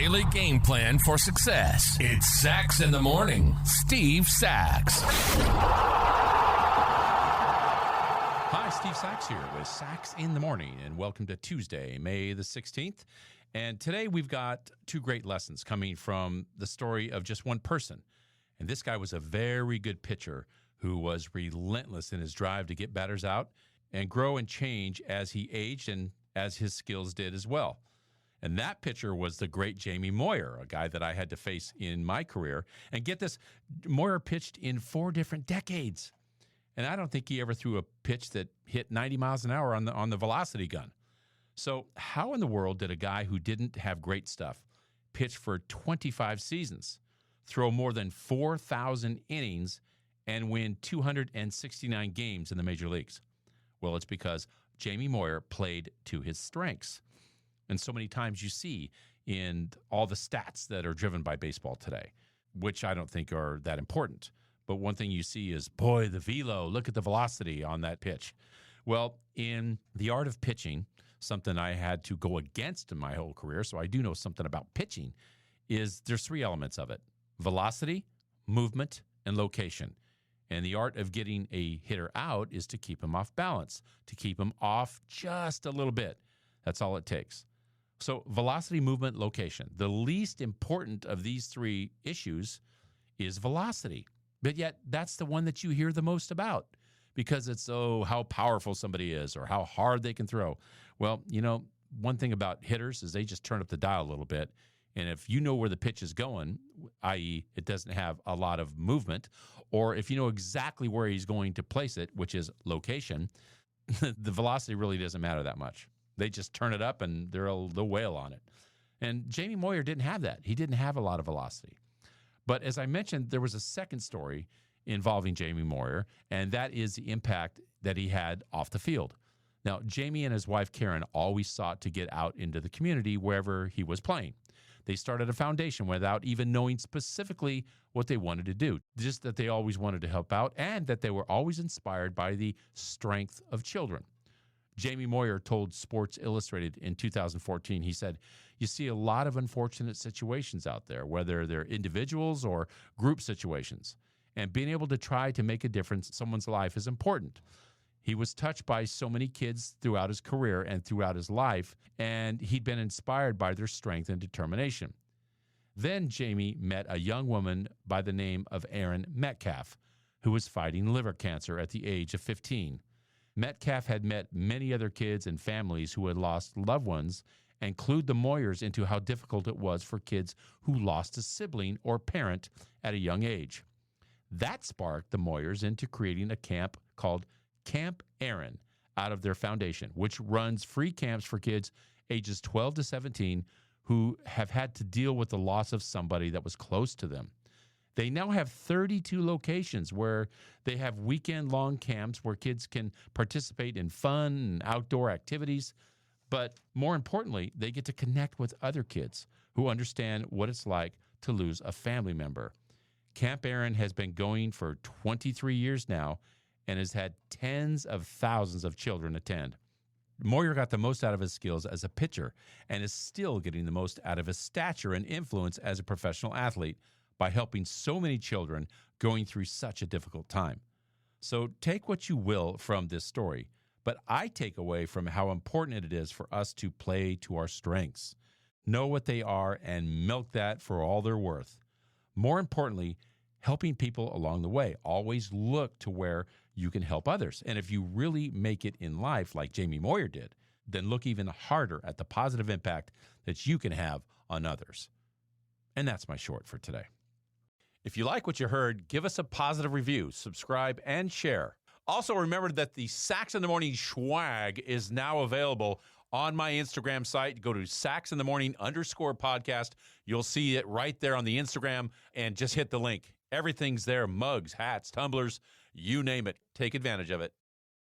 daily game plan for success. It's Sacks in the Morning. Steve Sacks. Hi, Steve Sacks here with Sacks in the Morning, and welcome to Tuesday, May the 16th. And today we've got two great lessons coming from the story of just one person. And this guy was a very good pitcher who was relentless in his drive to get batters out and grow and change as he aged and as his skills did as well. And that pitcher was the great Jamie Moyer, a guy that I had to face in my career. And get this, Moyer pitched in 4 different decades. And I don't think he ever threw a pitch that hit 90 miles an hour on the velocity gun. So how in the world did a guy who didn't have great stuff pitch for 25 seasons, throw more than 4,000 innings, and win 269 games in the major leagues? Well, it's because Jamie Moyer played to his strengths. And so many times you see in all the stats that are driven by baseball today, which I don't think are that important. But one thing you see is, boy, the velo, look at the velocity on that pitch. Well, in the art of pitching, something I had to go against in my whole career, so I do know something about pitching, is there's 3 elements of it: velocity, movement, and location. And the art of getting a hitter out is to keep him off balance, to keep him off just a little bit. That's all it takes. So velocity, movement, location. The least important of these 3 issues is velocity. But yet that's the one that you hear the most about because it's, how powerful somebody is or how hard they can throw. Well, one thing about hitters is they just turn up the dial a little bit. And if you know where the pitch is going, i.e. it doesn't have a lot of movement, or if you know exactly where he's going to place it, which is location, the velocity really doesn't matter that much. They just turn it up and they'll wail on it. And Jamie Moyer didn't have that. He didn't have a lot of velocity. But as I mentioned, there was a second story involving Jamie Moyer, and that is the impact that he had off the field. Now, Jamie and his wife, Karen, always sought to get out into the community wherever he was playing. They started a foundation without even knowing specifically what they wanted to do, just that they always wanted to help out and that they were always inspired by the strength of children. Jamie Moyer told Sports Illustrated in 2014, he said, "You see a lot of unfortunate situations out there, whether they're individuals or group situations. And being able to try to make a difference in someone's life is important." He was touched by so many kids throughout his career and throughout his life, and he'd been inspired by their strength and determination. Then Jamie met a young woman by the name of Erin Metcalf, who was fighting liver cancer at the age of 15. Metcalf had met many other kids and families who had lost loved ones, and clued the Moyers into how difficult it was for kids who lost a sibling or parent at a young age. That sparked the Moyers into creating a camp called Camp Erin out of their foundation, which runs free camps for kids ages 12 to 17 who have had to deal with the loss of somebody that was close to them. They now have 32 locations where they have weekend-long camps where kids can participate in fun and outdoor activities. But more importantly, they get to connect with other kids who understand what it's like to lose a family member. Camp Erin has been going for 23 years now and has had tens of thousands of children attend. Moyer got the most out of his skills as a pitcher and is still getting the most out of his stature and influence as a professional athlete by helping so many children going through such a difficult time. So take what you will from this story, but I take away from how important it is for us to play to our strengths, know what they are, and milk that for all they're worth. More importantly, helping people along the way. Always look to where you can help others. And if you really make it in life like Jamie Moyer did, then look even harder at the positive impact that you can have on others. And that's my short for today. If you like what you heard, give us a positive review, subscribe, and share. Also, remember that the Sacks in the Morning swag is now available on my Instagram site. Go to SacksInTheMorning_podcast. You'll see it right there on the Instagram, and just hit the link. Everything's there: mugs, hats, tumblers, you name it. Take advantage of it.